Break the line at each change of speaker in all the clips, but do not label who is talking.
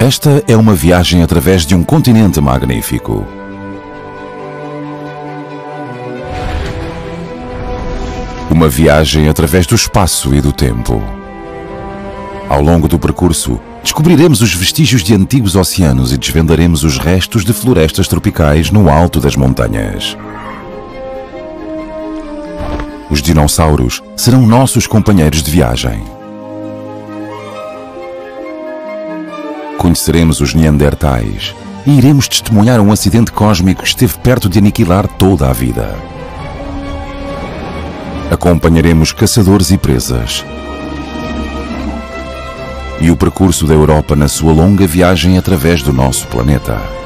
Esta é uma viagem através de um continente magnífico. Uma viagem através do espaço e do tempo. Ao longo do percurso, descobriremos os vestígios de antigos oceanos e desvendaremos os restos de florestas tropicais no alto das montanhas. Os dinossauros serão nossos companheiros de viagem. Conheceremos os Neandertais e iremos testemunhar um acidente cósmico que esteve perto de aniquilar toda a vida. Acompanharemos caçadores e presas. E o percurso da Europa na sua longa viagem através do nosso planeta.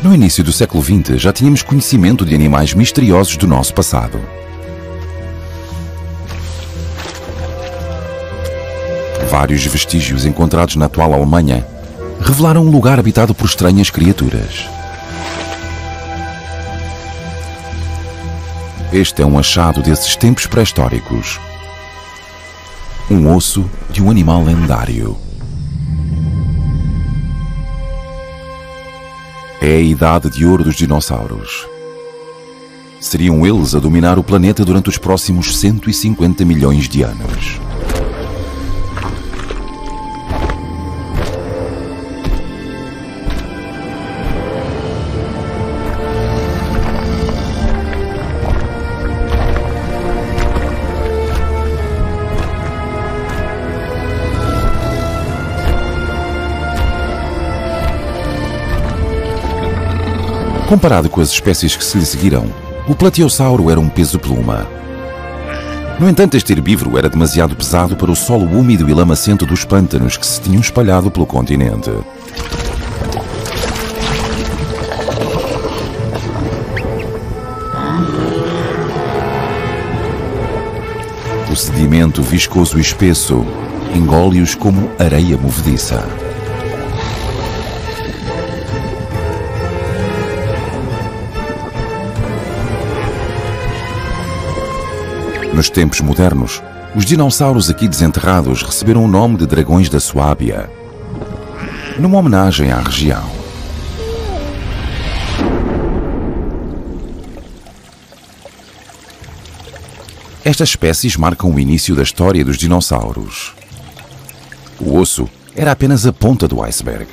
No início do século XX, já tínhamos conhecimento de animais misteriosos do nosso passado. Vários vestígios encontrados na atual Alemanha revelaram um lugar habitado por estranhas criaturas. Este é um achado desses tempos pré-históricos. Um osso de um animal lendário. É a idade de ouro dos dinossauros. Seriam eles a dominar o planeta durante os próximos 150 milhões de anos. Comparado com as espécies que se lhe seguiram, o Plateusauro era um peso-pluma. No entanto, este herbívoro era demasiado pesado para o solo úmido e lamacento dos pântanos que se tinham espalhado pelo continente. O sedimento viscoso e espesso engole-os como areia movediça. Nos tempos modernos, os dinossauros aqui desenterrados receberam o nome de dragões da Suábia, numa homenagem à região. Estas espécies marcam o início da história dos dinossauros. O osso era apenas a ponta do iceberg.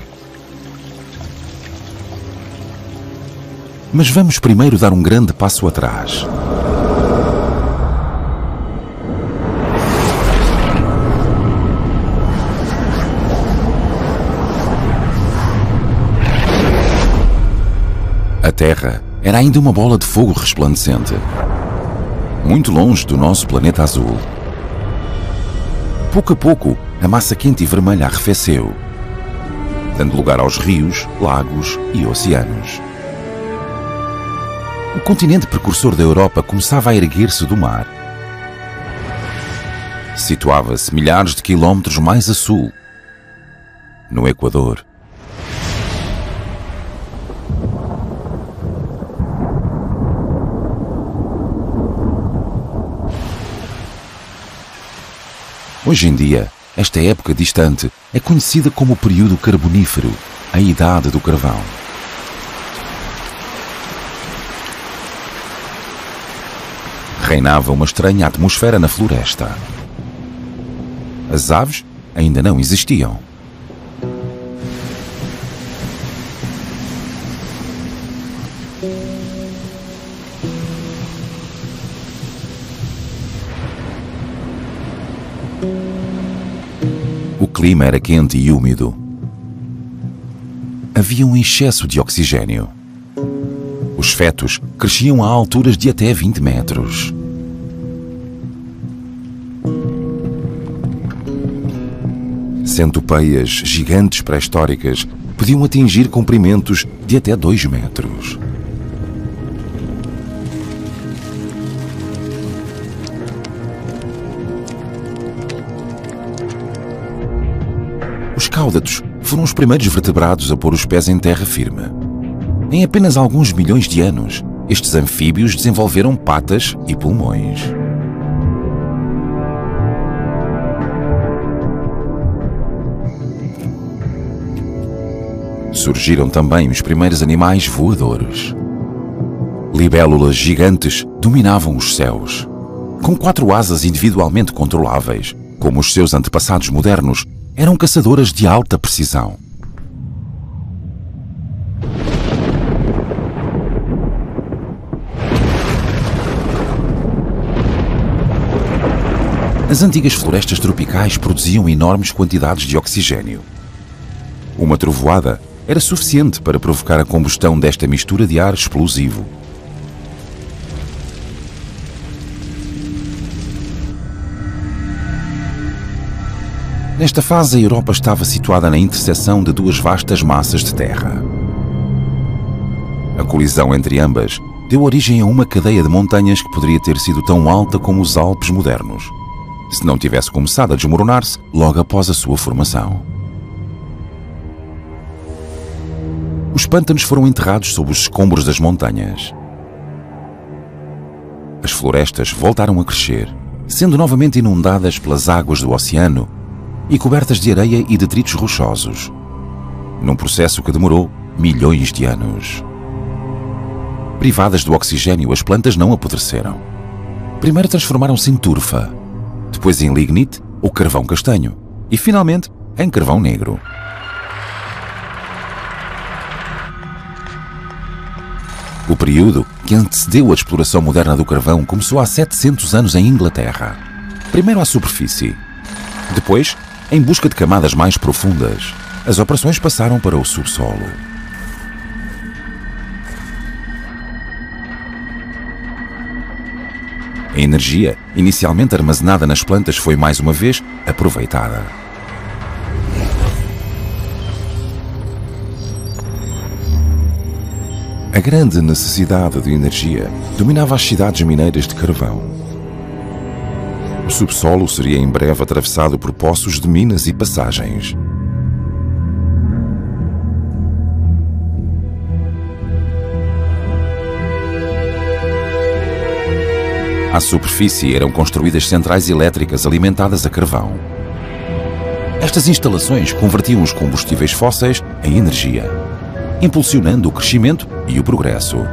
Mas vamos primeiro dar um grande passo atrás. A Terra era ainda uma bola de fogo resplandecente, muito longe do nosso planeta azul. Pouco a pouco, a massa quente e vermelha arrefeceu, dando lugar aos rios, lagos e oceanos. O continente precursor da Europa começava a erguer-se do mar. Situava-se milhares de quilómetros mais a sul, no Equador. Hoje em dia, esta época distante é conhecida como o período carbonífero, a idade do carvão. Reinava uma estranha atmosfera na floresta. As aves ainda não existiam. O clima era quente e úmido. Havia um excesso de oxigênio. Os fetos cresciam a alturas de até 20 metros. Centopeias gigantes pré-históricas podiam atingir comprimentos de até 2 metros. Os cáudatos foram os primeiros vertebrados a pôr os pés em terra firme. Em apenas alguns milhões de anos, estes anfíbios desenvolveram patas e pulmões. Surgiram também os primeiros animais voadores. Libélulas gigantes dominavam os céus. Com 4 asas individualmente controláveis, como os seus antepassados modernos, eram caçadoras de alta precisão. As antigas florestas tropicais produziam enormes quantidades de oxigênio. Uma trovoada era suficiente para provocar a combustão desta mistura de ar explosivo. Nesta fase, a Europa estava situada na interseção de 2 vastas massas de terra. A colisão entre ambas deu origem a uma cadeia de montanhas que poderia ter sido tão alta como os Alpes modernos, se não tivesse começado a desmoronar-se logo após a sua formação. Os pântanos foram enterrados sob os escombros das montanhas. As florestas voltaram a crescer, sendo novamente inundadas pelas águas do oceano e cobertas de areia e detritos rochosos, num processo que demorou milhões de anos. Privadas do oxigênio, as plantas não apodreceram. Primeiro transformaram-se em turfa, depois em lignite ou carvão castanho e, finalmente, em carvão negro. O período que antecedeu a exploração moderna do carvão começou há 700 anos em Inglaterra. Primeiro à superfície. Depois, em busca de camadas mais profundas, as operações passaram para o subsolo. A energia, inicialmente armazenada nas plantas, foi mais uma vez aproveitada. A grande necessidade de energia dominava as cidades mineiras de carvão. O subsolo seria em breve atravessado por poços de minas e passagens. À superfície eram construídas centrais elétricas alimentadas a carvão. Estas instalações convertiam os combustíveis fósseis em energia, impulsionando o crescimento e o progresso.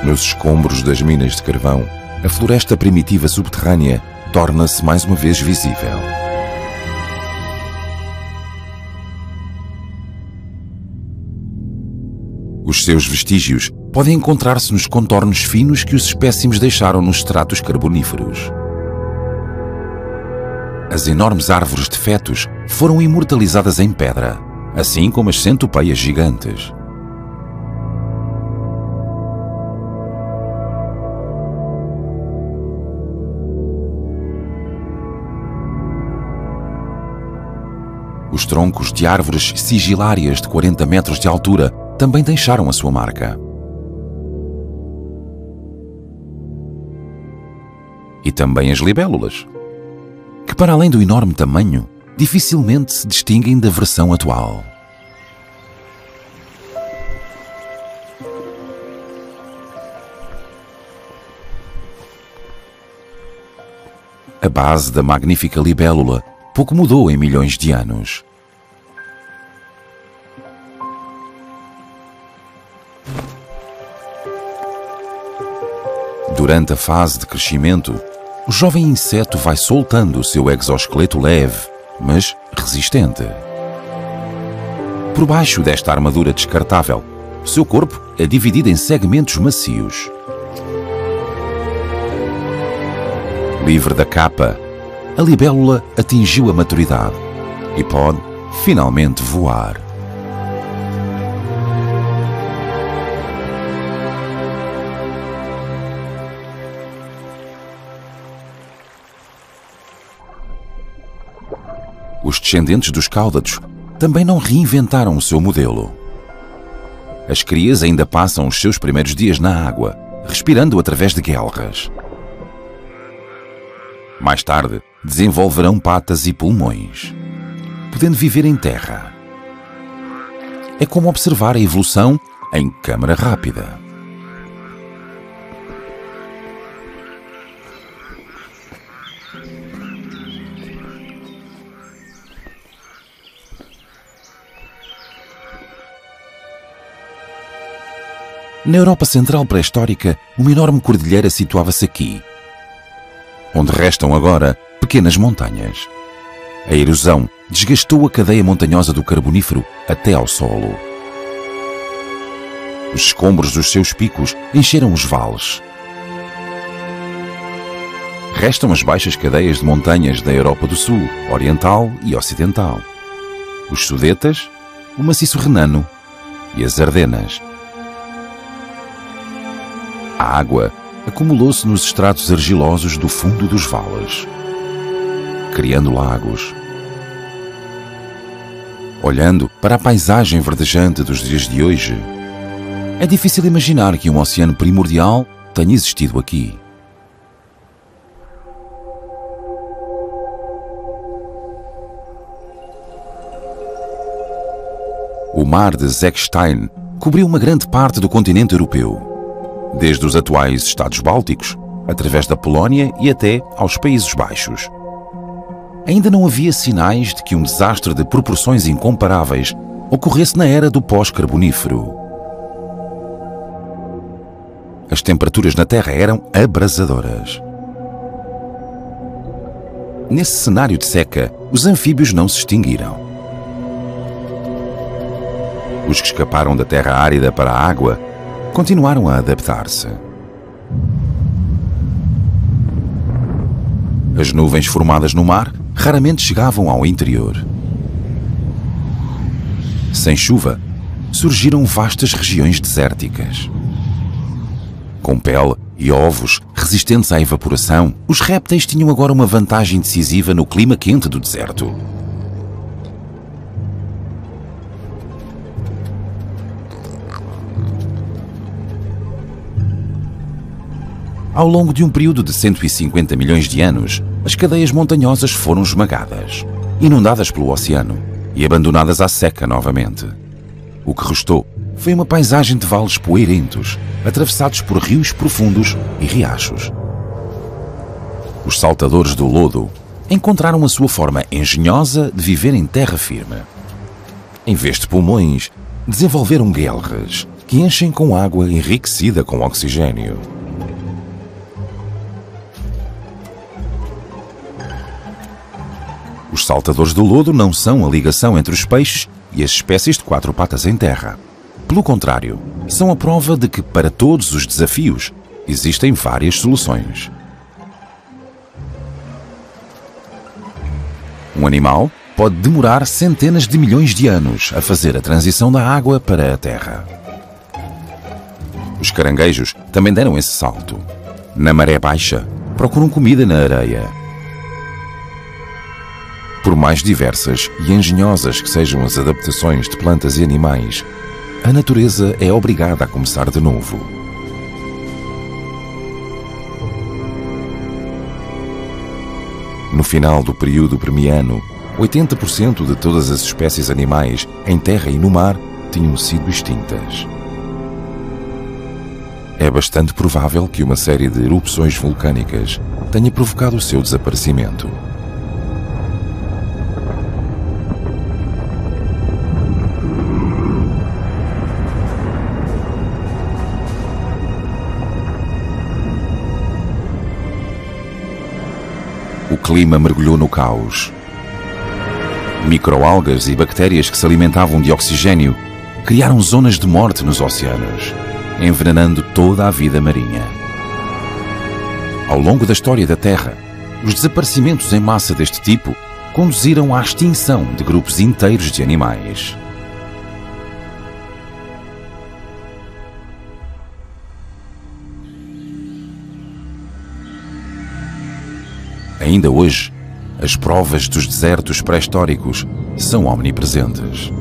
Nos escombros das minas de carvão, a floresta primitiva subterrânea torna-se mais uma vez visível. Os seus vestígios podem encontrar-se nos contornos finos que os espécimes deixaram nos estratos carboníferos. As enormes árvores de fetos foram imortalizadas em pedra, assim como as centopeias gigantes. Os troncos de árvores sigilárias de 40 metros de altura também deixaram a sua marca. E também as libélulas, que, para além do enorme tamanho, dificilmente se distinguem da versão atual. A base da magnífica libélula pouco mudou em milhões de anos. Durante a fase de crescimento, o jovem inseto vai soltando o seu exoesqueleto leve, mas resistente. Por baixo desta armadura descartável, o seu corpo é dividido em segmentos macios. Livre da capa, a libélula atingiu a maturidade e pode finalmente voar. Os descendentes dos cáudados também não reinventaram o seu modelo. As crias ainda passam os seus primeiros dias na água, respirando através de guelras. Mais tarde, desenvolverão patas e pulmões, podendo viver em terra. É como observar a evolução em câmara rápida. Na Europa Central pré-histórica, uma enorme cordilheira situava-se aqui, onde restam agora pequenas montanhas. A erosão desgastou a cadeia montanhosa do Carbonífero até ao solo. Os escombros dos seus picos encheram os vales. Restam as baixas cadeias de montanhas da Europa do Sul, Oriental e Ocidental. Os Sudetas, o maciço renano e as Ardenas. A água acumulou-se nos estratos argilosos do fundo dos vales, criando lagos. Olhando para a paisagem verdejante dos dias de hoje, é difícil imaginar que um oceano primordial tenha existido aqui. O mar de Zechstein cobriu uma grande parte do continente europeu, desde os atuais Estados Bálticos, através da Polónia e até aos Países Baixos. Ainda não havia sinais de que um desastre de proporções incomparáveis ocorresse na era do pós-carbonífero. As temperaturas na Terra eram abrasadoras. Nesse cenário de seca, os anfíbios não se extinguiram. Os que escaparam da terra árida para a água continuaram a adaptar-se. As nuvens formadas no mar raramente chegavam ao interior. Sem chuva, surgiram vastas regiões desérticas. Com pele e ovos resistentes à evaporação, os répteis tinham agora uma vantagem decisiva no clima quente do deserto. Ao longo de um período de 150 milhões de anos, as cadeias montanhosas foram esmagadas, inundadas pelo oceano e abandonadas à seca novamente. O que restou foi uma paisagem de vales poeirentos, atravessados por rios profundos e riachos. Os saltadores do lodo encontraram a sua forma engenhosa de viver em terra firme. Em vez de pulmões, desenvolveram guelras, que enchem com água enriquecida com oxigênio. Os saltadores do lodo não são a ligação entre os peixes e as espécies de quatro patas em terra. Pelo contrário, são a prova de que, para todos os desafios, existem várias soluções. Um animal pode demorar centenas de milhões de anos a fazer a transição da água para a terra. Os caranguejos também deram esse salto. Na maré baixa, procuram comida na areia. Por mais diversas e engenhosas que sejam as adaptações de plantas e animais, a natureza é obrigada a começar de novo. No final do período Permiano, 80% de todas as espécies animais em terra e no mar tinham sido extintas. É bastante provável que uma série de erupções vulcânicas tenha provocado o seu desaparecimento. O clima mergulhou no caos. Microalgas e bactérias que se alimentavam de oxigênio criaram zonas de morte nos oceanos, envenenando toda a vida marinha. Ao longo da história da Terra, os desaparecimentos em massa deste tipo conduziram à extinção de grupos inteiros de animais. Ainda hoje, as provas dos desertos pré-históricos são omnipresentes.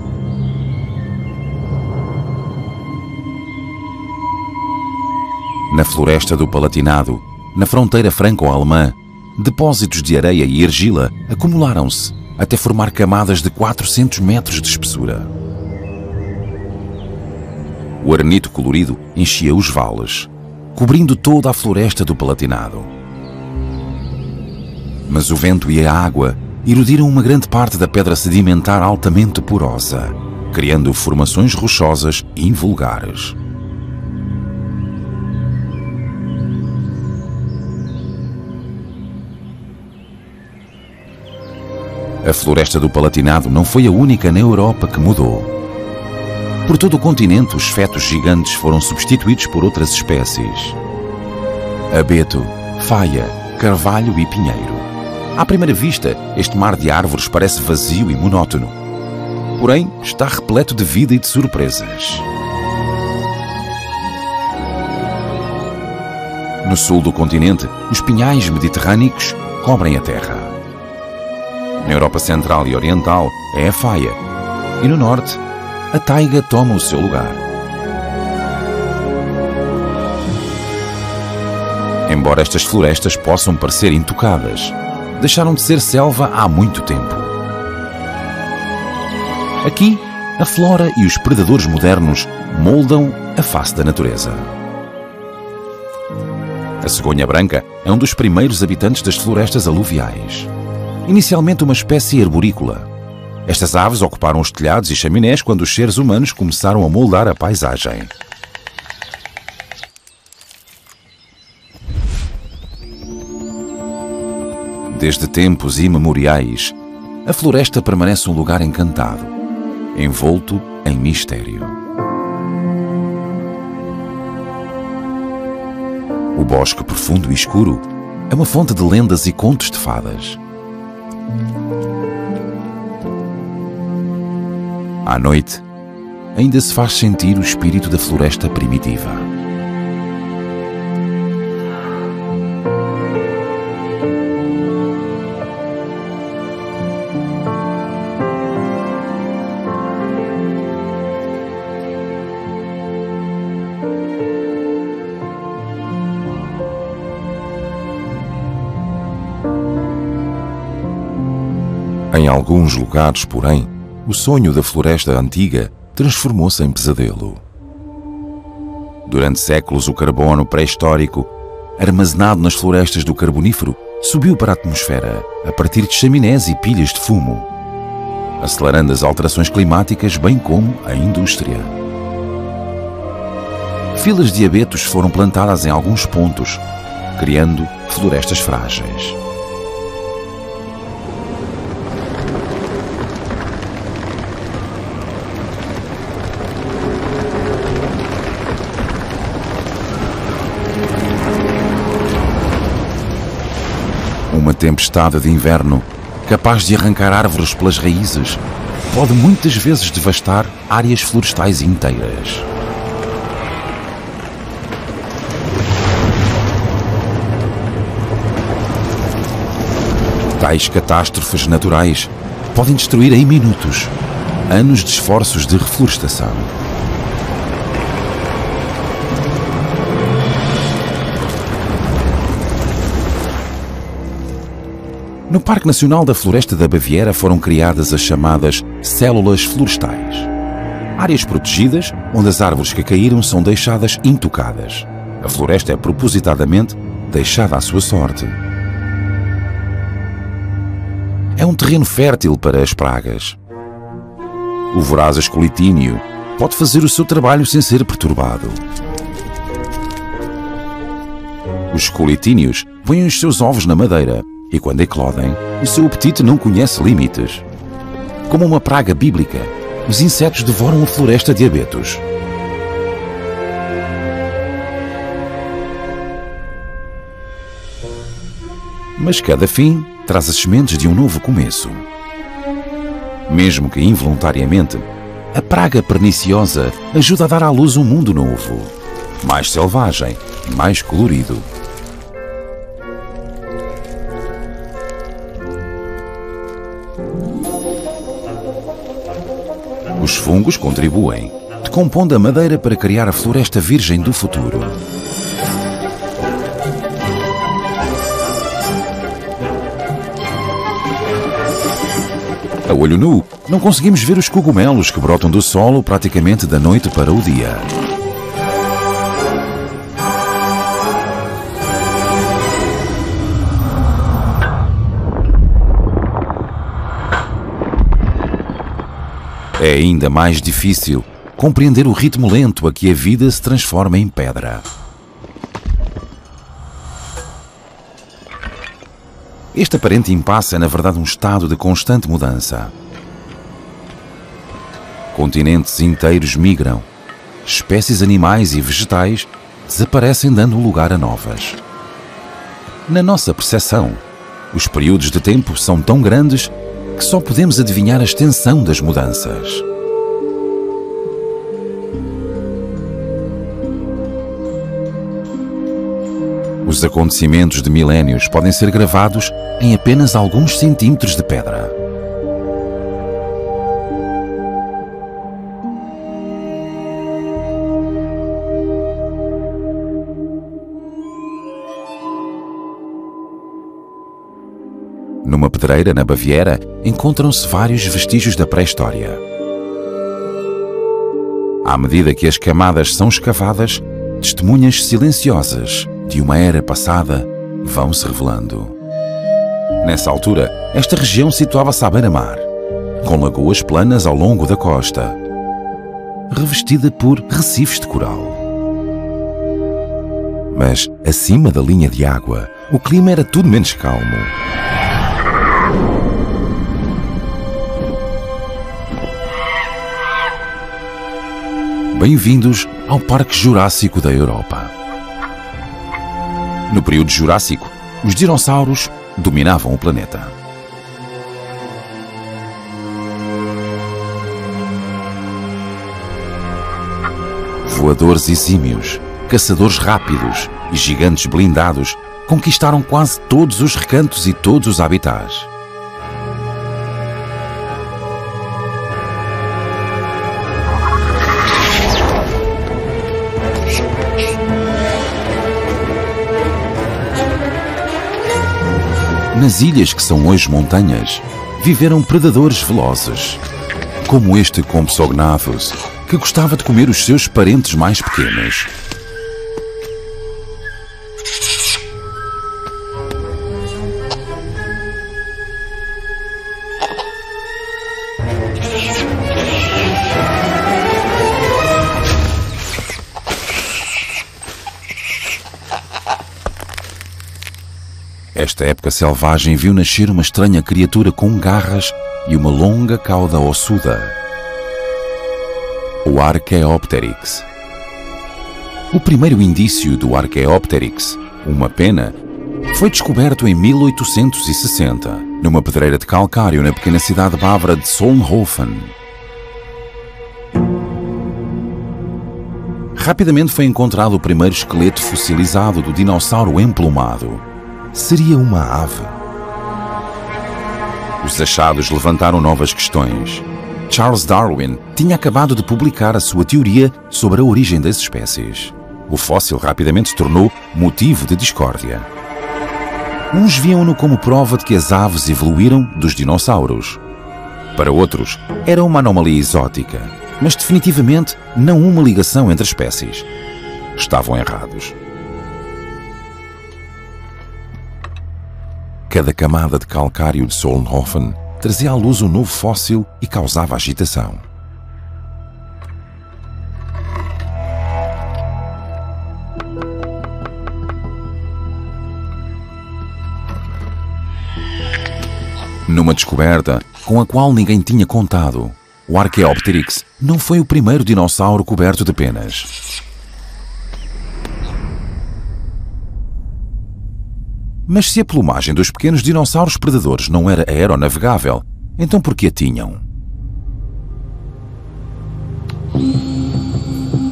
Na floresta do Palatinado, na fronteira franco-alemã, depósitos de areia e argila acumularam-se até formar camadas de 400 metros de espessura. O arenito colorido enchia os vales, cobrindo toda a floresta do Palatinado. Mas o vento e a água erodiram uma grande parte da pedra sedimentar altamente porosa, criando formações rochosas invulgares. A floresta do Palatinado não foi a única na Europa que mudou. Por todo o continente, os fetos gigantes foram substituídos por outras espécies: abeto, faia, carvalho e pinheiro. À primeira vista, este mar de árvores parece vazio e monótono. Porém, está repleto de vida e de surpresas. No sul do continente, os pinhais mediterrâneos cobrem a terra. Na Europa Central e Oriental é a faia. E no norte, a taiga toma o seu lugar. Embora estas florestas possam parecer intocadas, deixaram de ser selva há muito tempo. Aqui, a flora e os predadores modernos moldam a face da natureza. A cegonha branca é um dos primeiros habitantes das florestas aluviais. Inicialmente uma espécie arborícola. Estas aves ocuparam os telhados e chaminés quando os seres humanos começaram a moldar a paisagem. Desde tempos imemoriais, a floresta permanece um lugar encantado, envolto em mistério. O bosque profundo e escuro é uma fonte de lendas e contos de fadas. À noite, ainda se faz sentir o espírito da floresta primitiva. Em alguns lugares, porém, o sonho da floresta antiga transformou-se em pesadelo. Durante séculos, o carbono pré-histórico, armazenado nas florestas do Carbonífero, subiu para a atmosfera a partir de chaminés e pilhas de fumo, acelerando as alterações climáticas bem como a indústria. Filas de abetos foram plantadas em alguns pontos, criando florestas frágeis. Uma tempestade de inverno, capaz de arrancar árvores pelas raízes, pode muitas vezes devastar áreas florestais inteiras. Tais catástrofes naturais podem destruir em minutos anos de esforços de reflorestação. No Parque Nacional da Floresta da Baviera foram criadas as chamadas células florestais. Áreas protegidas onde as árvores que caíram são deixadas intocadas. A floresta é propositadamente deixada à sua sorte. É um terreno fértil para as pragas. O voraz escolitíneo pode fazer o seu trabalho sem ser perturbado. Os escolitíneos põem os seus ovos na madeira e, quando eclodem, o seu apetite não conhece limites. Como uma praga bíblica, os insetos devoram a floresta de abetos. Mas cada fim traz as sementes de um novo começo. Mesmo que involuntariamente, a praga perniciosa ajuda a dar à luz um mundo novo, mais selvagem, mais colorido. Os fungos contribuem, decompondo a madeira para criar a floresta virgem do futuro. A olho nu, não conseguimos ver os cogumelos que brotam do solo praticamente da noite para o dia. É ainda mais difícil compreender o ritmo lento a que a vida se transforma em pedra. Este aparente impasse é, na verdade, um estado de constante mudança. Continentes inteiros migram, espécies animais e vegetais desaparecem dando lugar a novas. Na nossa percepção, os períodos de tempo são tão grandes que só podemos adivinhar a extensão das mudanças. Os acontecimentos de milénios podem ser gravados em apenas alguns centímetros de pedra. Numa pedreira na Baviera, encontram-se vários vestígios da pré-história. À medida que as camadas são escavadas, testemunhas silenciosas de uma era passada vão se revelando. Nessa altura, esta região situava-se à beira-mar, com lagoas planas ao longo da costa, revestida por recifes de coral. Mas, acima da linha de água, o clima era tudo menos calmo. Bem-vindos ao Parque Jurássico da Europa. No período Jurássico, os dinossauros dominavam o planeta. Voadores exímios, caçadores rápidos e gigantes blindados conquistaram quase todos os recantos e todos os habitats. Nas ilhas que são hoje montanhas, viveram predadores velozes, como este Compsognathus, que gostava de comer os seus parentes mais pequenos. Esta época selvagem viu nascer uma estranha criatura com garras e uma longa cauda ossuda. O Archaeopteryx. O primeiro indício do Archaeopteryx, uma pena, foi descoberto em 1860, numa pedreira de calcário na pequena cidade bávara de Solnhofen. Rapidamente foi encontrado o primeiro esqueleto fossilizado do dinossauro emplumado. Seria uma ave. Os achados levantaram novas questões. Charles Darwin tinha acabado de publicar a sua teoria sobre a origem das espécies. O fóssil rapidamente se tornou motivo de discórdia. Uns viam-no como prova de que as aves evoluíram dos dinossauros. Para outros, era uma anomalia exótica, mas definitivamente não uma ligação entre espécies. Estavam errados. Cada camada de calcário de Solnhofen trazia à luz um novo fóssil e causava agitação. Numa descoberta com a qual ninguém tinha contado, o Archaeopteryx não foi o primeiro dinossauro coberto de penas. Mas se a plumagem dos pequenos dinossauros predadores não era aeronavegável, então por que a tinham?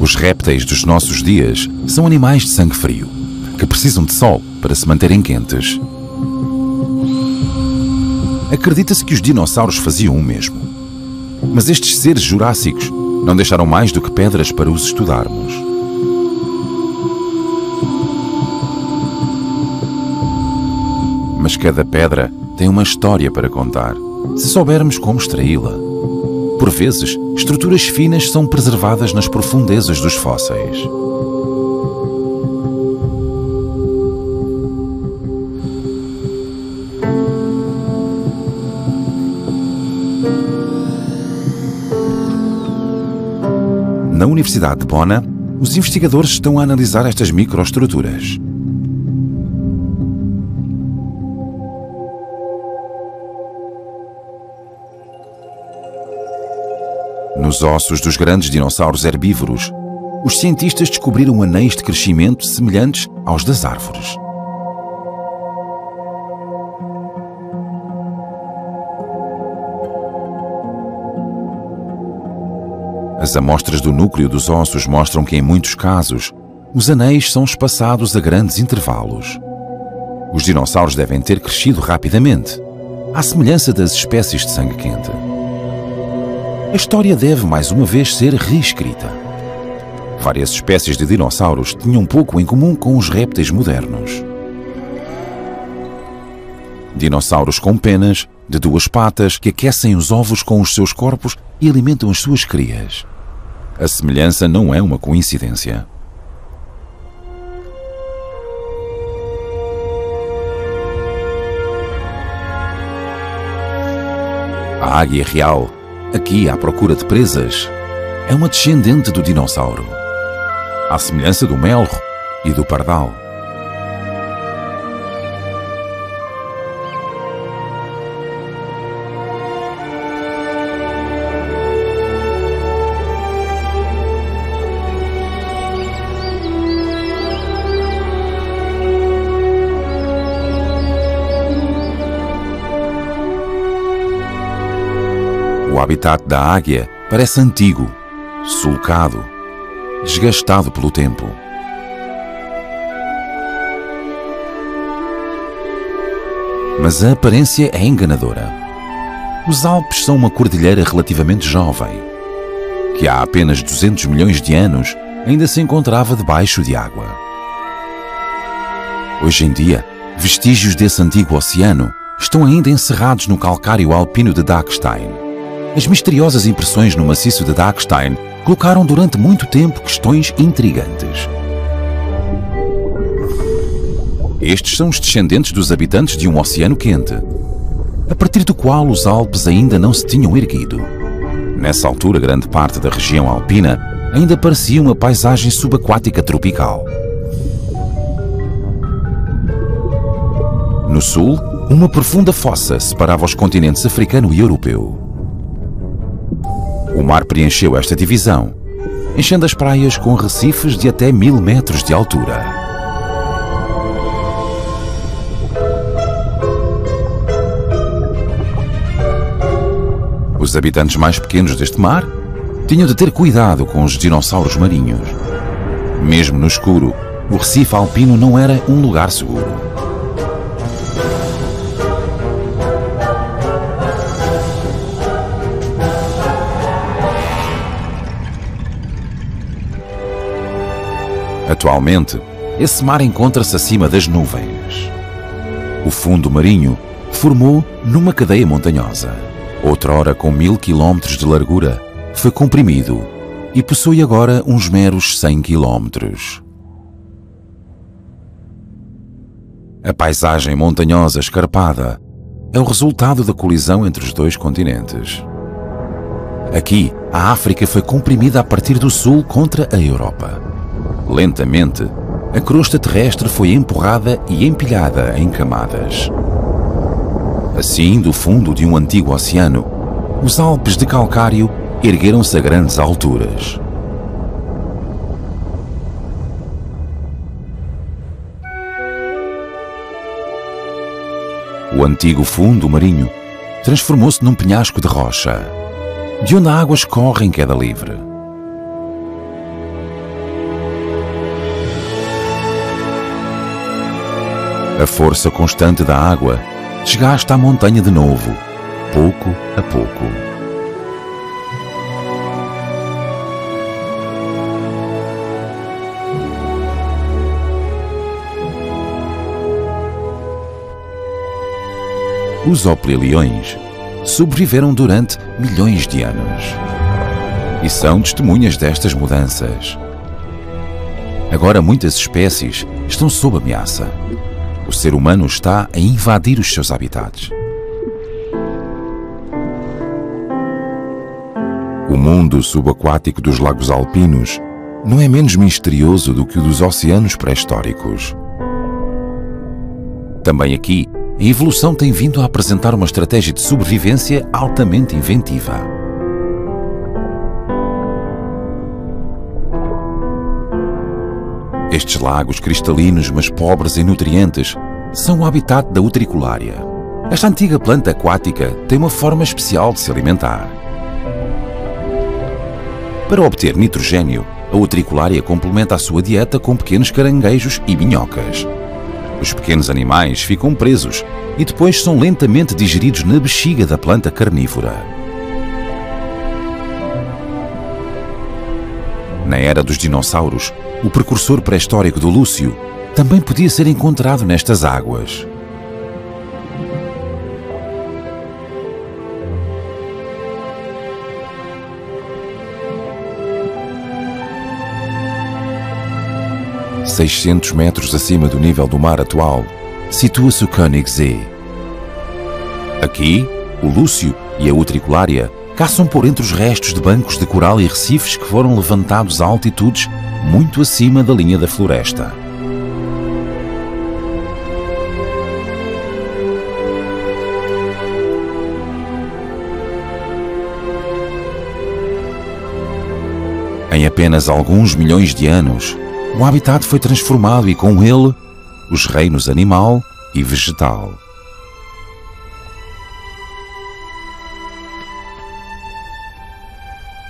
Os répteis dos nossos dias são animais de sangue frio, que precisam de sol para se manterem quentes. Acredita-se que os dinossauros faziam o mesmo. Mas estes seres jurássicos não deixaram mais do que pedras para os estudarmos. Mas cada pedra tem uma história para contar, se soubermos como extraí-la. Por vezes, estruturas finas são preservadas nas profundezas dos fósseis. Na Universidade de Bona, os investigadores estão a analisar estas microestruturas. Nos ossos dos grandes dinossauros herbívoros, os cientistas descobriram anéis de crescimento semelhantes aos das árvores. As amostras do núcleo dos ossos mostram que, em muitos casos, os anéis são espaçados a grandes intervalos. Os dinossauros devem ter crescido rapidamente, à semelhança das espécies de sangue quente. A história deve, mais uma vez, ser reescrita. Várias espécies de dinossauros tinham pouco em comum com os répteis modernos. Dinossauros com penas, de duas patas, que aquecem os ovos com os seus corpos e alimentam as suas crias. A semelhança não é uma coincidência. A águia real, aqui à procura de presas, é uma descendente do dinossauro, à semelhança do melro e do pardal. O habitat da águia parece antigo, sulcado, desgastado pelo tempo. Mas a aparência é enganadora. Os Alpes são uma cordilheira relativamente jovem, que há apenas 200 milhões de anos ainda se encontrava debaixo de água. Hoje em dia, vestígios desse antigo oceano estão ainda encerrados no calcário alpino de Dachstein. As misteriosas impressões no maciço de Dachstein colocaram durante muito tempo questões intrigantes. Estes são os descendentes dos habitantes de um oceano quente, a partir do qual os Alpes ainda não se tinham erguido. Nessa altura, grande parte da região alpina ainda parecia uma paisagem subaquática tropical. No sul, uma profunda fossa separava os continentes africano e europeu. O mar preencheu esta divisão, enchendo as praias com recifes de até 1000 metros de altura. Os habitantes mais pequenos deste mar tinham de ter cuidado com os dinossauros marinhos. Mesmo no escuro, o recife alpino não era um lugar seguro. Atualmente, esse mar encontra-se acima das nuvens. O fundo marinho formou numa cadeia montanhosa. Outrora com 1000 quilómetros de largura, foi comprimido e possui agora uns meros 100 quilómetros. A paisagem montanhosa escarpada é o resultado da colisão entre os dois continentes. Aqui, a África foi comprimida a partir do sul contra a Europa. Lentamente, a crosta terrestre foi empurrada e empilhada em camadas. Assim, do fundo de um antigo oceano, os Alpes de calcário ergueram-se a grandes alturas. O antigo fundo marinho transformou-se num penhasco de rocha, de onde a água escorre em queda livre. A força constante da água desgasta a montanha de novo, pouco a pouco. Os opilileões sobreviveram durante milhões de anos e são testemunhas destas mudanças. Agora muitas espécies estão sob ameaça. O ser humano está a invadir os seus habitats. O mundo subaquático dos lagos alpinos não é menos misterioso do que o dos oceanos pré-históricos. Também aqui, a evolução tem vindo a apresentar uma estratégia de sobrevivência altamente inventiva. Estes lagos cristalinos, mas pobres em nutrientes, são o habitat da utriculária. Esta antiga planta aquática tem uma forma especial de se alimentar. Para obter nitrogênio, a utriculária complementa a sua dieta com pequenos caranguejos e minhocas. Os pequenos animais ficam presos e depois são lentamente digeridos na bexiga da planta carnívora. Na era dos dinossauros, o precursor pré-histórico do lúcio também podia ser encontrado nestas águas. A 600 metros acima do nível do mar atual, situa-se o Königssee. Aqui, o lúcio e a utriculária caçam por entre os restos de bancos de coral e recifes que foram levantados a altitudes muito acima da linha da floresta. Em apenas alguns milhões de anos, o habitat foi transformado e, com ele, os reinos animal e vegetal.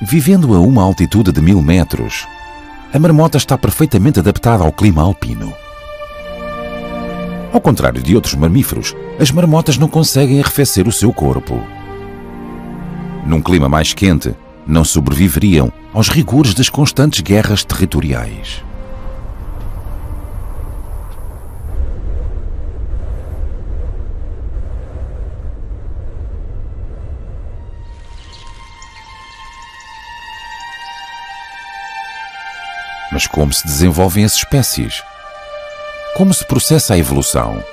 Vivendo a uma altitude de 1000 metros, a marmota está perfeitamente adaptada ao clima alpino. Ao contrário de outros mamíferos, as marmotas não conseguem arrefecer o seu corpo. Num clima mais quente, não sobreviveriam aos rigores das constantes guerras territoriais. Mas como se desenvolvem as espécies? Como se processa a evolução?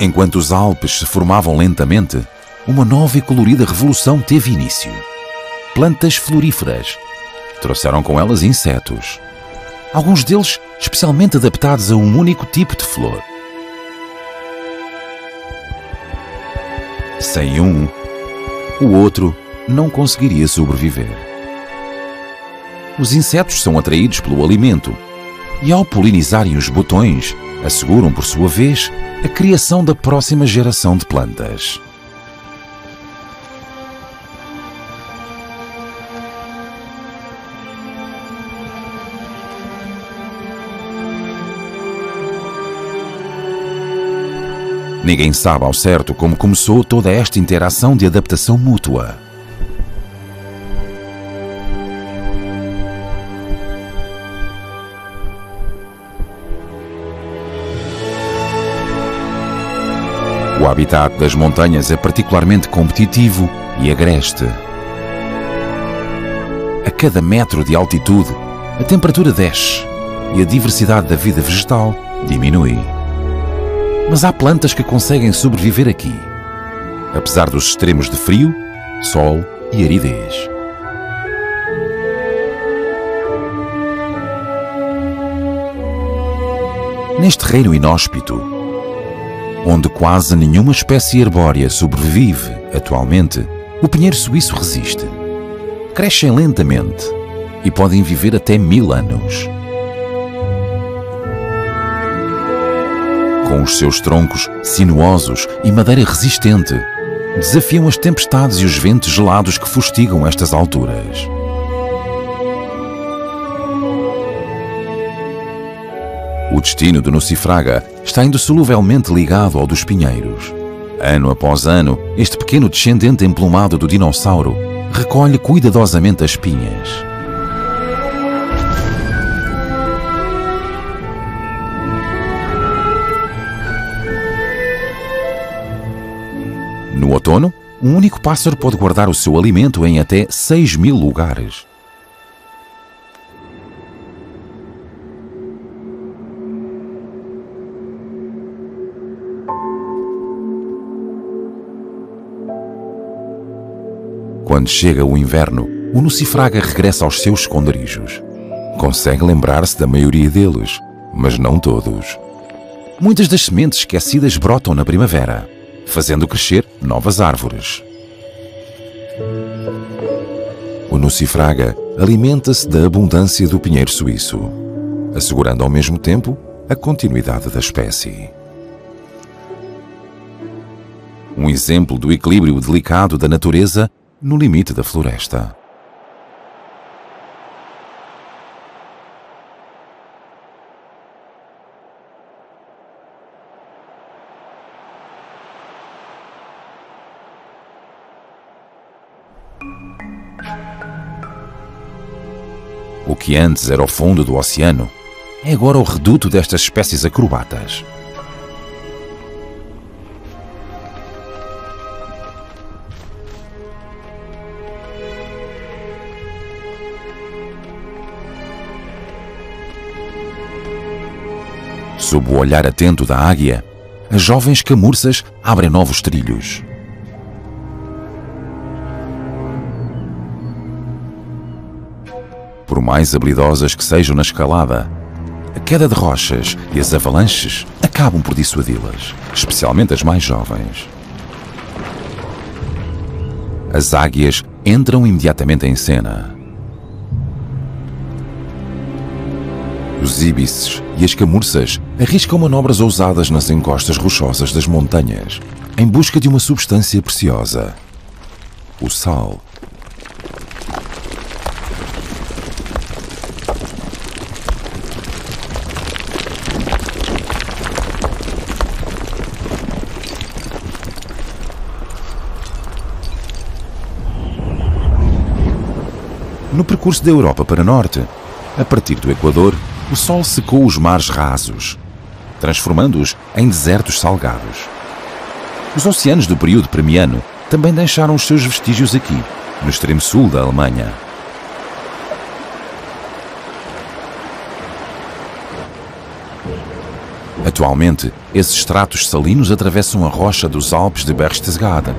Enquanto os Alpes se formavam lentamente, uma nova e colorida revolução teve início. Plantas floríferas trouxeram com elas insetos, alguns deles especialmente adaptados a um único tipo de flor. Sem um, o outro não conseguiria sobreviver. Os insetos são atraídos pelo alimento e, ao polinizarem os botões, asseguram, por sua vez, a criação da próxima geração de plantas. Ninguém sabe ao certo como começou toda esta interação de adaptação mútua. O habitat das montanhas é particularmente competitivo e agreste. A cada metro de altitude, a temperatura desce e a diversidade da vida vegetal diminui. Mas há plantas que conseguem sobreviver aqui, apesar dos extremos de frio, sol e aridez. Neste reino inóspito, onde quase nenhuma espécie arbórea sobrevive atualmente, o pinheiro suíço resiste. Crescem lentamente e podem viver até 1000 anos. Com os seus troncos sinuosos e madeira resistente, desafiam as tempestades e os ventos gelados que fustigam estas alturas. O destino do nucifraga está indissoluvelmente ligado ao dos pinheiros. Ano após ano, este pequeno descendente emplumado do dinossauro recolhe cuidadosamente as pinhas. No outono, um único pássaro pode guardar o seu alimento em até 6.000 lugares. Quando chega o inverno, o nucifraga regressa aos seus esconderijos. Consegue lembrar-se da maioria deles, mas não todos. Muitas das sementes esquecidas brotam na primavera, fazendo crescer novas árvores. O nucifraga alimenta-se da abundância do pinheiro suíço, assegurando ao mesmo tempo a continuidade da espécie. Um exemplo do equilíbrio delicado da natureza no limite da floresta. O que antes era o fundo do oceano é agora o reduto destas espécies acrobatas. Sob o olhar atento da águia, as jovens camursas abrem novos trilhos. Por mais habilidosas que sejam na escalada, a queda de rochas e as avalanches acabam por dissuadi-las, especialmente as mais jovens. As águias entram imediatamente em cena. Os íbices e as camursas arriscam manobras ousadas nas encostas rochosas das montanhas, em busca de uma substância preciosa: o sal. No percurso da Europa para norte, a partir do Equador, o sol secou os mares rasos, transformando-os em desertos salgados. Os oceanos do período Permiano também deixaram os seus vestígios aqui, no extremo sul da Alemanha. Atualmente, esses estratos salinos atravessam a rocha dos Alpes de Berchtesgaden.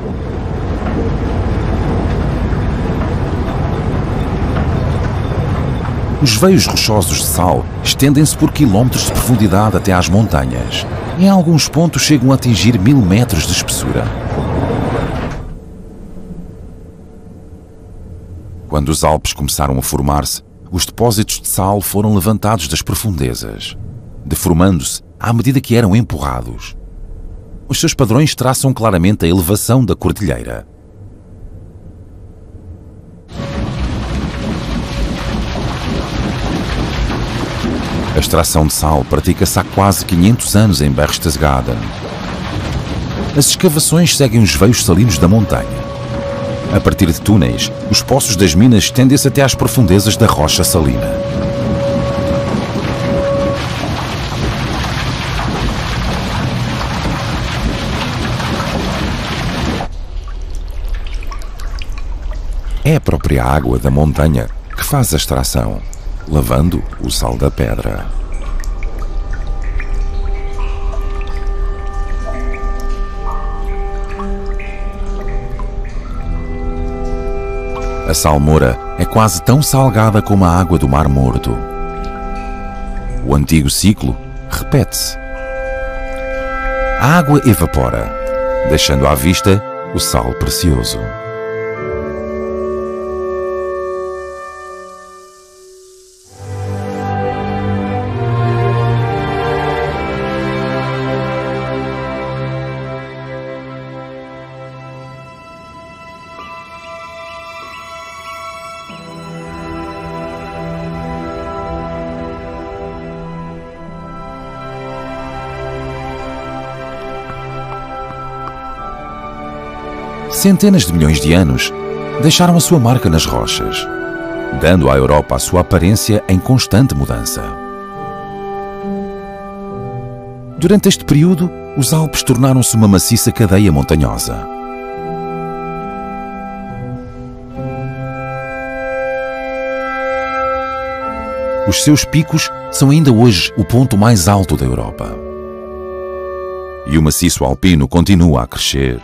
Os veios rochosos de sal estendem-se por quilómetros de profundidade até às montanhas. Em alguns pontos chegam a atingir 1000 metros de espessura. Quando os Alpes começaram a formar-se, os depósitos de sal foram levantados das profundezas, deformando-se à medida que eram empurrados. Os seus padrões traçam claramente a elevação da cordilheira. A extração de sal pratica-se há quase 500 anos em Berchtesgaden. As escavações seguem os veios salinos da montanha. A partir de túneis, os poços das minas estendem-se até às profundezas da rocha salina. É a própria água da montanha que faz a extração, lavando o sal da pedra. A salmoura é quase tão salgada como a água do Mar Morto. O antigo ciclo repete-se. A água evapora, deixando à vista o sal precioso. centenas de milhões de anos, deixaram a sua marca nas rochas, dando à Europa a sua aparência em constante mudança. Durante este período, os Alpes tornaram-se uma maciça cadeia montanhosa. Os seus picos são ainda hoje o ponto mais alto da Europa. E o maciço alpino continua a crescer.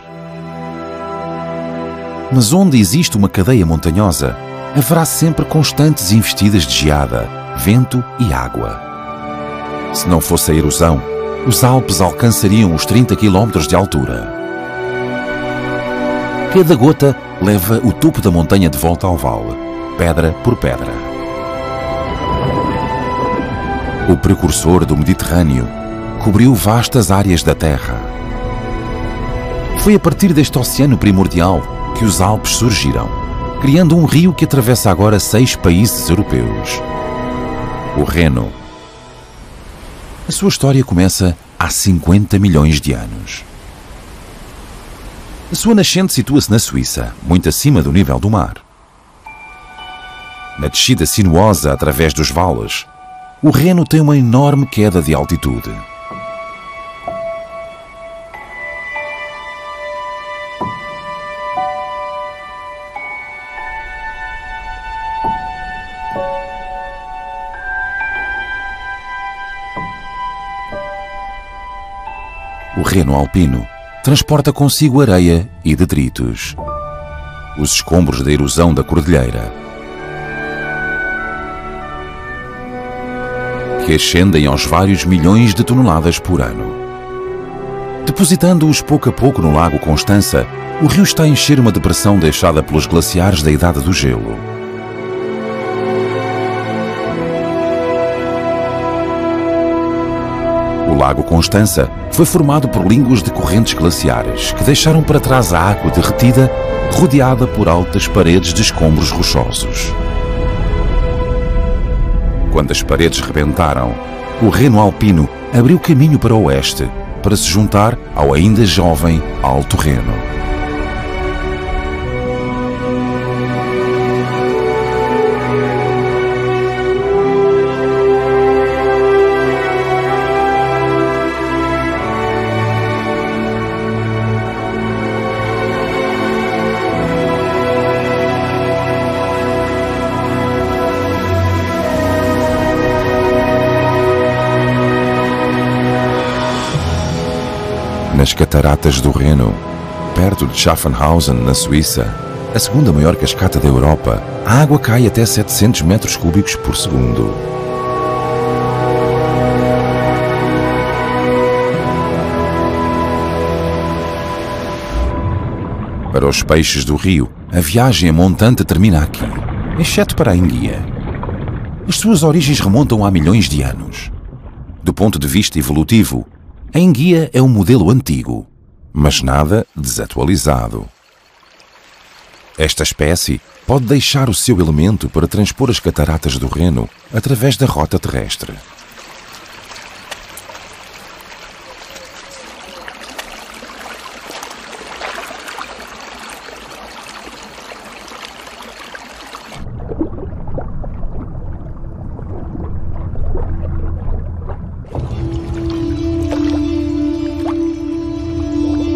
Mas onde existe uma cadeia montanhosa, haverá sempre constantes investidas de geada, vento e água. Se não fosse a erosão, os Alpes alcançariam os 30 km de altura. Cada gota leva o topo da montanha de volta ao vale, pedra por pedra. O precursor do Mediterrâneo cobriu vastas áreas da Terra. Foi a partir deste oceano primordial que os Alpes surgiram, criando um rio que atravessa agora 6 países europeus. O Reno. A sua história começa há 50 milhões de anos. A sua nascente situa-se na Suíça, muito acima do nível do mar. Na descida sinuosa através dos vales, o Reno tem uma enorme queda de altitude. O Reno alpino transporta consigo areia e detritos, os escombros da erosão da cordilheira, que ascendem aos vários milhões de toneladas por ano. Depositando-os pouco a pouco no lago Constança, o rio está a encher uma depressão deixada pelos glaciares da Idade do Gelo. O lago Constança foi formado por línguas de correntes glaciares que deixaram para trás a água derretida, rodeada por altas paredes de escombros rochosos. Quando as paredes rebentaram, o Reno alpino abriu caminho para o oeste, para se juntar ao ainda jovem Alto Reno. Nas cataratas do Reno, perto de Schaffhausen, na Suíça, a segunda maior cascata da Europa, a água cai até 700 metros cúbicos por segundo. Para os peixes do rio, a viagem a montante termina aqui, exceto para a enguia. As suas origens remontam a milhões de anos. Do ponto de vista evolutivo, a enguia é um modelo antigo, mas nada desatualizado. Esta espécie pode deixar o seu elemento para transpor as cataratas do Reno através da rota terrestre.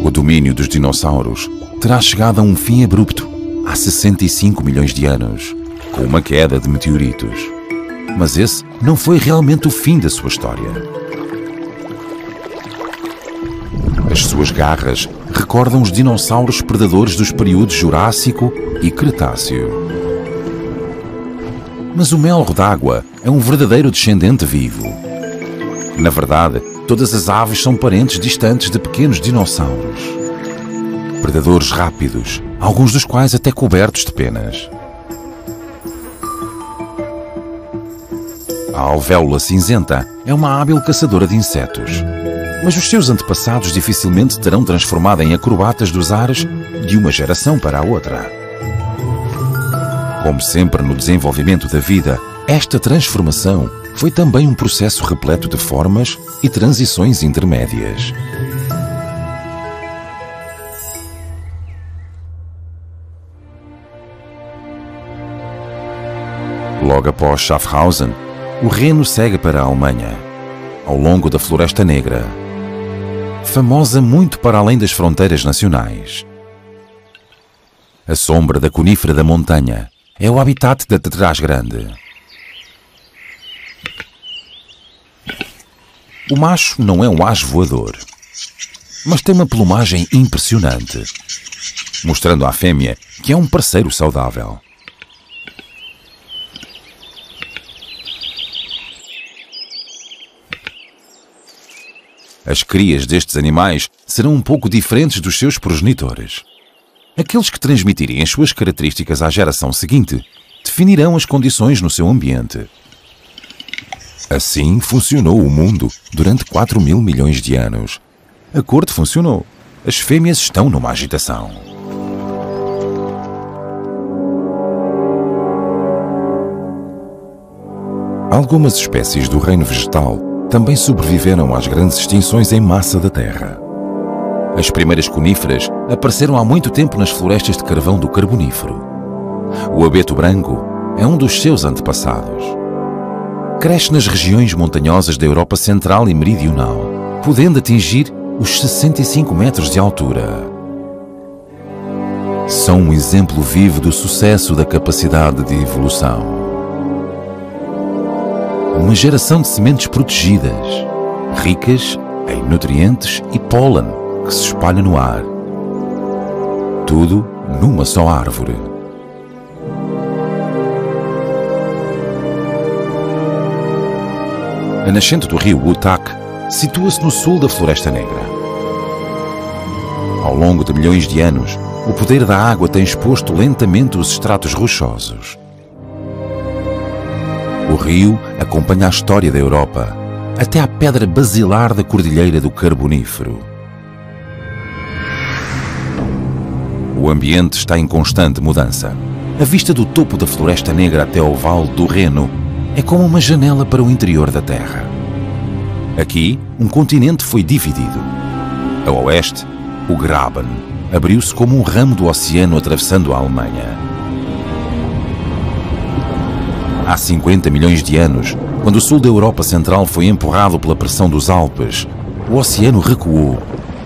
O domínio dos dinossauros terá chegado a um fim abrupto há 65 milhões de anos, com uma queda de meteoritos. Mas esse não foi realmente o fim da sua história. As suas garras recordam os dinossauros predadores dos períodos Jurássico e Cretáceo. Mas o melro d'água é um verdadeiro descendente vivo. Na verdade, todas as aves são parentes distantes de pequenos dinossauros. Predadores rápidos, alguns dos quais até cobertos de penas. A alvéola cinzenta é uma hábil caçadora de insetos, mas os seus antepassados dificilmente terão transformado em acrobatas dos ares de uma geração para a outra. Como sempre no desenvolvimento da vida, esta transformação foi também um processo repleto de formas e transições intermédias. Logo após Schaffhausen, o Reno segue para a Alemanha, ao longo da Floresta Negra, famosa muito para além das fronteiras nacionais. A sombra da conífera da montanha é o habitat da tetraz grande. O macho não é um ás voador, mas tem uma plumagem impressionante, mostrando à fêmea que é um parceiro saudável. As crias destes animais serão um pouco diferentes dos seus progenitores. Aqueles que transmitirem as suas características à geração seguinte definirão as condições no seu ambiente. Assim funcionou o mundo durante 4.000 milhões de anos. A corte funcionou. As fêmeas estão numa agitação. Algumas espécies do reino vegetal também sobreviveram às grandes extinções em massa da Terra. As primeiras coníferas apareceram há muito tempo nas florestas de carvão do Carbonífero. O abeto branco é um dos seus antepassados. Cresce nas regiões montanhosas da Europa Central e Meridional, podendo atingir os 65 metros de altura. São um exemplo vivo do sucesso da capacidade de evolução. Uma geração de sementes protegidas, ricas em nutrientes e pólen que se espalha no ar. Tudo numa só árvore. A nascente do rio Utak situa-se no sul da Floresta Negra. Ao longo de milhões de anos, o poder da água tem exposto lentamente os estratos rochosos. O rio acompanha a história da Europa, até à pedra basilar da Cordilheira do Carbonífero. O ambiente está em constante mudança. A vista do topo da Floresta Negra até ao Vale do Reno é como uma janela para o interior da Terra. Aqui, um continente foi dividido. A oeste, o Graben abriu-se como um ramo do oceano atravessando a Alemanha. Há 50 milhões de anos, quando o sul da Europa Central foi empurrado pela pressão dos Alpes, o oceano recuou,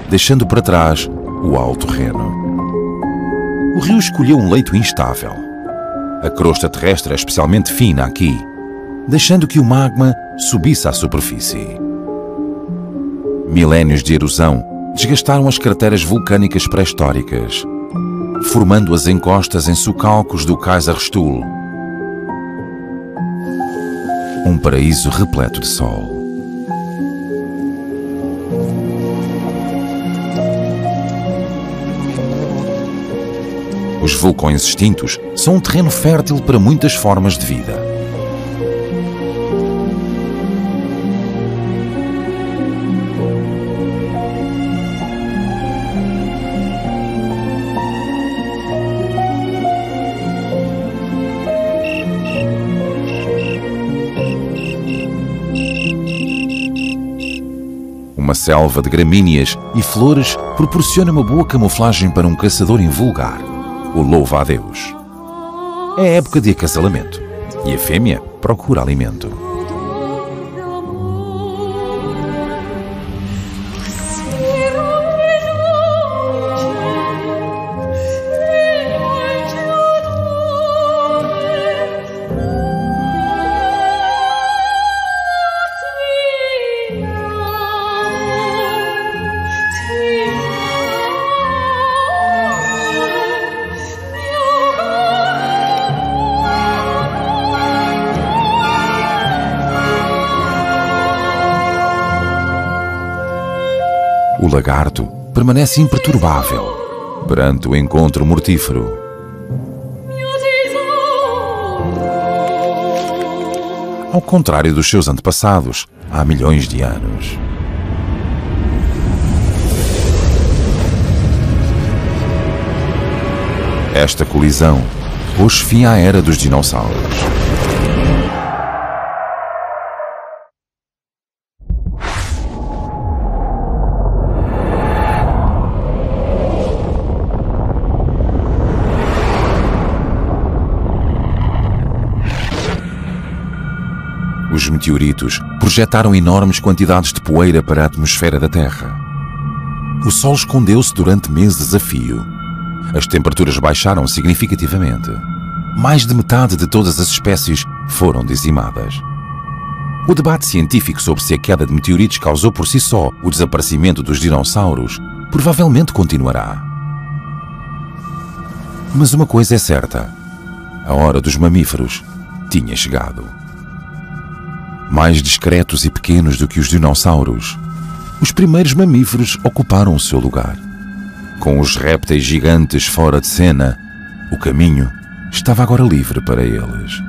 deixando para trás o Alto Reno. O rio escolheu um leito instável. A crosta terrestre é especialmente fina aqui, deixando que o magma subisse à superfície. Milénios de erosão desgastaram as crateras vulcânicas pré-históricas, formando as encostas em socalcos do Kaiserstuhl, um paraíso repleto de sol. Os vulcões extintos são um terreno fértil para muitas formas de vida. Uma selva de gramíneas e flores proporciona uma boa camuflagem para um caçador invulgar, o louva-a-Deus. É época de acasalamento e a fêmea procura alimento. O lagarto permanece imperturbável perante o encontro mortífero. Ao contrário dos seus antepassados, há milhões de anos. Esta colisão pôs fim à era dos dinossauros. Os meteoritos projetaram enormes quantidades de poeira para a atmosfera da Terra. O Sol escondeu-se durante meses a fio. As temperaturas baixaram significativamente. Mais de metade de todas as espécies foram dizimadas. O debate científico sobre se a queda de meteoritos causou por si só o desaparecimento dos dinossauros provavelmente continuará. Mas uma coisa é certa: a hora dos mamíferos tinha chegado. Mais discretos e pequenos do que os dinossauros, os primeiros mamíferos ocuparam o seu lugar. Com os répteis gigantes fora de cena, o caminho estava agora livre para eles.